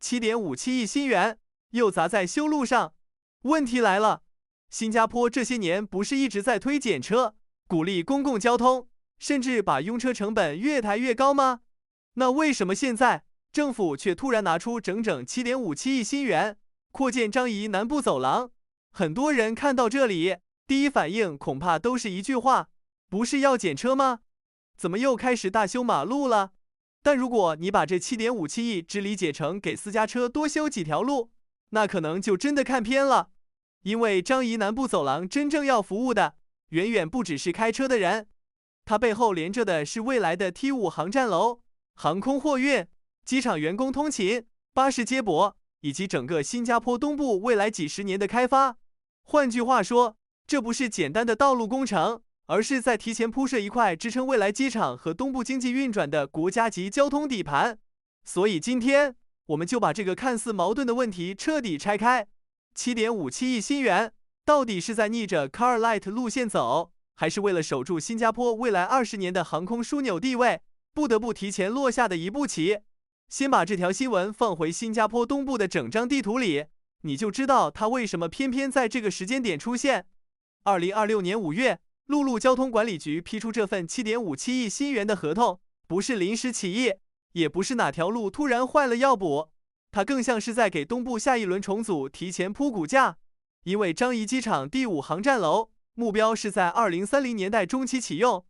7.57亿新元，又砸在修路上。问题来了，新加坡这些年不是一直在推减车，鼓励公共交通，甚至把拥车成本越抬越高吗？那为什么现在政府却突然拿出整整7.57亿新元，扩建樟宜南部走廊？很多人看到这里，第一反应恐怕都是一句话：不是要减车吗？怎么又开始大修马路了？但如果你把这7.57亿只理解成给私家车多修几条路，那可能就真的看偏了。因为樟宜南部走廊真正要服务的，远远不只是开车的人，它背后连着的是未来的 T5 航站楼、航空货运、机场员工通勤、巴士接驳，以及整个新加坡东部未来几十年的开发。换句话说，这不是简单的道路工程，而是在提前铺设一块支撑未来机场和东部经济运转的国家级交通底盘。所以今天我们就把这个看似矛盾的问题彻底拆开。7.57亿新元到底是在逆着 Car Light 路线走，还是为了守住新加坡未来20年的航空枢纽地位，不得不提前落下的一步棋？先把这条新闻放回新加坡东部的整张地图里，你就知道它为什么偏偏在这个时间点出现。2026年5月，陆路交通管理局批出这份7.57亿新元的合同，不是临时起意，也不是哪条路突然坏了要补，它更像是在给东部下一轮重组提前铺骨架。因为樟宜机场第5航站楼目标是在2030年代中期启用，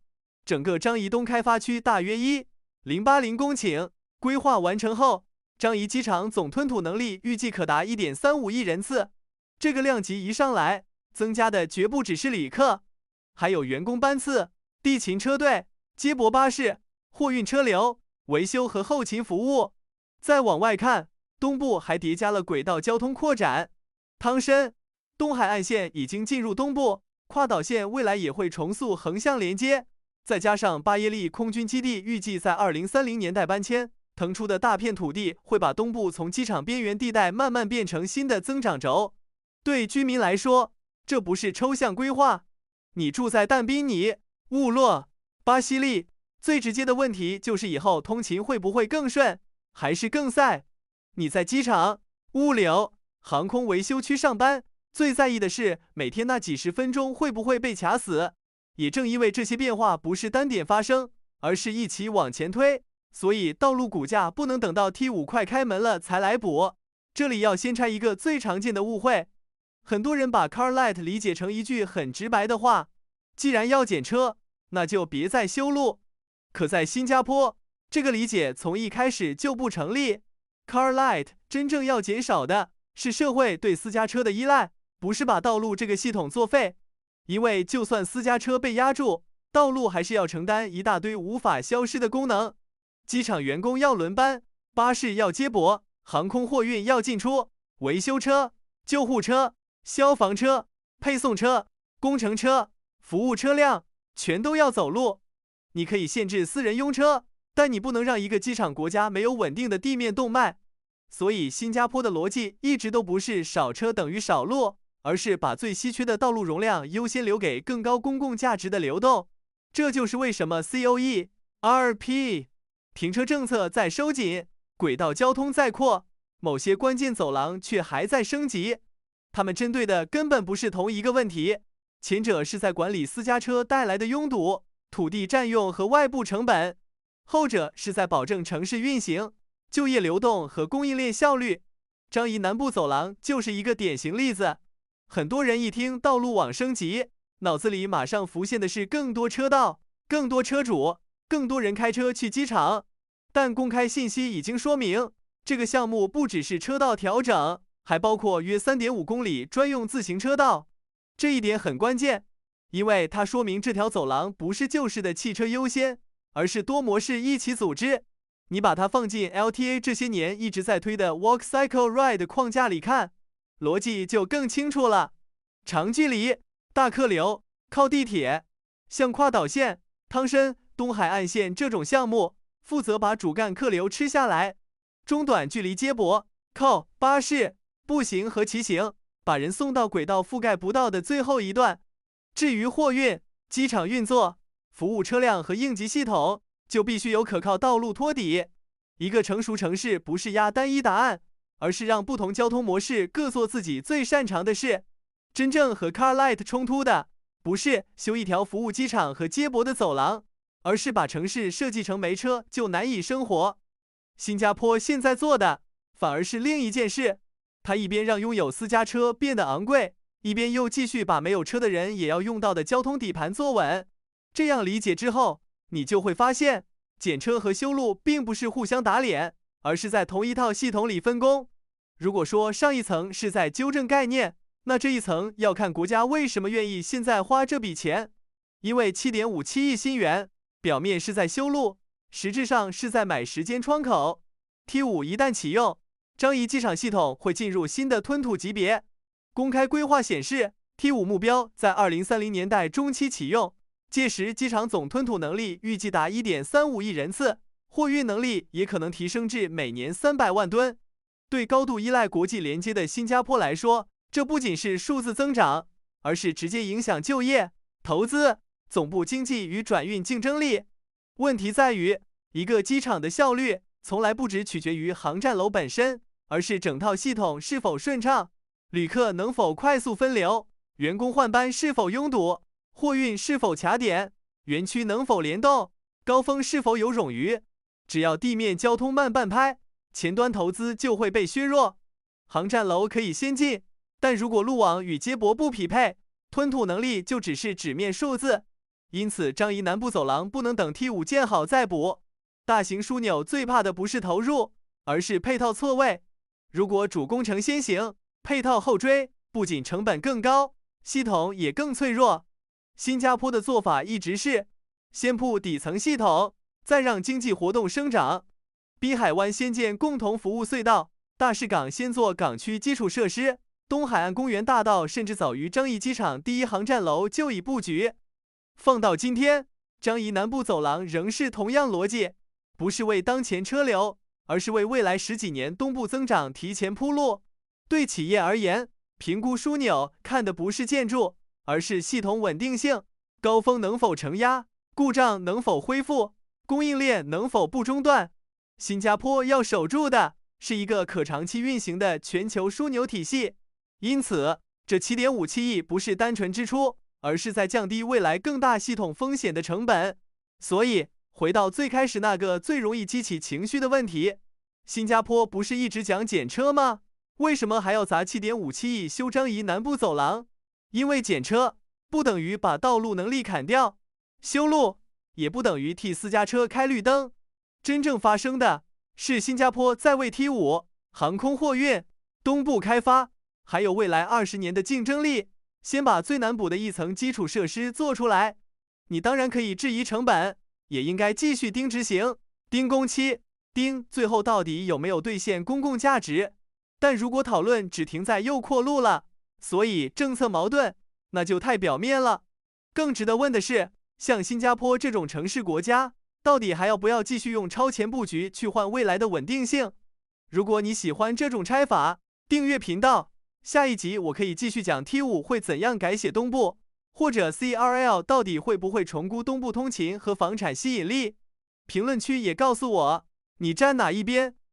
整个樟宜东开发区大约1.080公顷，规划完成后，樟宜机场总吞吐能力预计可达1.35亿人次。这个量级一上来，增加的绝不只是旅客，还有员工班次、地勤车队、接驳巴士、货运车流、维修和后勤服务。再往外看，东部还叠加了轨道交通扩展，汤申、东海岸线已经进入东部，跨岛线未来也会重塑横向连接，再加上巴耶利空军基地预计在2030年代搬迁，腾出的大片土地会把东部从机场边缘地带慢慢变成新的增长轴。对居民来说，这不是抽象规划。你住在但宾尼、乌洛、巴西利，最直接的问题就是以后通勤会不会更顺，还是更塞？你在机场、物流、航空维修区上班，最在意的是每天那几十分钟会不会被卡死。也正因为这些变化不是单点发生，而是一起往前推，所以道路骨架不能等到 T5 快开门了才来补。这里要先拆一个最常见的误会，很多人把 Car Light 理解成一句很直白的话，既然要减车，那就别再修路。可在新加坡，这个理解从一开始就不成立。Car Light 真正要减少的是社会对私家车的依赖，不是把道路这个系统作废。因为就算私家车被压住，道路还是要承担一大堆无法消失的功能。机场员工要轮班，巴士要接驳，航空货运要进出，维修车、救护车、消防车、配送车、工程车、服务车辆全都要走路。你可以限制私人拥车，但你不能让一个机场国家没有稳定的地面动脉。所以新加坡的逻辑一直都不是少车等于少路，而是把最稀缺的道路容量优先留给更高公共价值的流动。这就是为什么 COE、RP 停车政策在收紧，轨道交通在扩，某些关键走廊却还在升级。他们针对的根本不是同一个问题，前者是在管理私家车带来的拥堵、土地占用和外部成本，后者是在保证城市运行、就业流动和供应链效率。樟宜南部走廊就是一个典型例子。很多人一听道路网升级，脑子里马上浮现的是更多车道、更多车主、更多人开车去机场。但公开信息已经说明，这个项目不只是车道调整，还包括约 3.5 公里专用自行车道。这一点很关键，因为它说明这条走廊不是旧式的汽车优先，而是多模式一起组织。你把它放进 LTA 这些年一直在推的 Walk Cycle Ride 框架里看，逻辑就更清楚了。长距离、大客流靠地铁，像跨岛线、汤申、东海岸线这种项目，负责把主干客流吃下来。中短距离接驳靠巴士、步行和骑行，把人送到轨道覆盖不到的最后一段。至于货运、机场运作、服务车辆和应急系统，就必须有可靠道路托底。一个成熟城市不是压单一答案，而是让不同交通模式各做自己最擅长的事。真正和 CarLight 冲突的，不是修一条服务机场和接驳的走廊，而是把城市设计成没车就难以生活。新加坡现在做的，反而是另一件事。它一边让拥有私家车变得昂贵，一边又继续把没有车的人也要用到的交通底盘做稳。这样理解之后，你就会发现，检车和修路并不是互相打脸，而是在同一套系统里分工。如果说上一层是在纠正概念，那这一层要看国家为什么愿意现在花这笔钱。因为 7.57 亿新元，表面是在修路，实质上是在买时间窗口。T5 一旦启用，樟宜机场系统会进入新的吞吐级别。公开规划显示 ，T5 目标在2030年代中期启用，届时机场总吞吐能力预计达 1.35 亿人次，货运能力也可能提升至每年300万吨。对高度依赖国际连接的新加坡来说，这不仅是数字增长，而是直接影响就业、投资、总部经济与转运竞争力。问题在于，一个机场的效率从来不只取决于航站楼本身，而是整套系统是否顺畅，旅客能否快速分流，员工换班是否拥堵，货运是否卡点，园区能否联动，高峰是否有冗余。只要地面交通慢半拍，前端投资就会被削弱。航站楼可以先进，但如果路网与接驳不匹配，吞吐能力就只是纸面数字。因此，樟宜南部走廊不能等 T5 建好再补。大型枢纽最怕的不是投入，而是配套错位。如果主工程先行，配套后追，不仅成本更高，系统也更脆弱。新加坡的做法一直是先铺底层系统，再让经济活动生长。滨海湾先建共同服务隧道，大士港先做港区基础设施，东海岸公园大道甚至早于樟宜机场第一航站楼就已布局。放到今天，樟宜南部走廊仍是同样逻辑，不是为当前车流，而是为未来10几年东部增长提前铺路。对企业而言，评估枢纽看的不是建筑，而是系统稳定性，高峰能否承压，故障能否恢复，供应链能否不中断。新加坡要守住的是一个可长期运行的全球枢纽体系。因此，这 7.57 亿不是单纯支出，而是在降低未来更大系统风险的成本。所以，回到最开始那个最容易激起情绪的问题，新加坡不是一直讲检车吗？为什么还要砸 7.57 亿修樟宜南部走廊？因为检车不等于把道路能力砍掉，修路也不等于替私家车开绿灯。真正发生的是新加坡在为 T5、航空货运、东部开发，还有未来20年的竞争力，先把最难补的一层基础设施做出来。你当然可以质疑成本，也应该继续盯执行、盯工期、盯最后到底有没有兑现公共价值。但如果讨论只停在又扩路了，所以政策矛盾，那就太表面了。更值得问的是，像新加坡这种城市国家，到底还要不要继续用超前布局去换未来的稳定性？如果你喜欢这种拆法，订阅频道，下一集我可以继续讲 T5 会怎样改写东部，或者 CRL 到底会不会重估东部通勤和房产吸引力。评论区也告诉我，你站哪一边？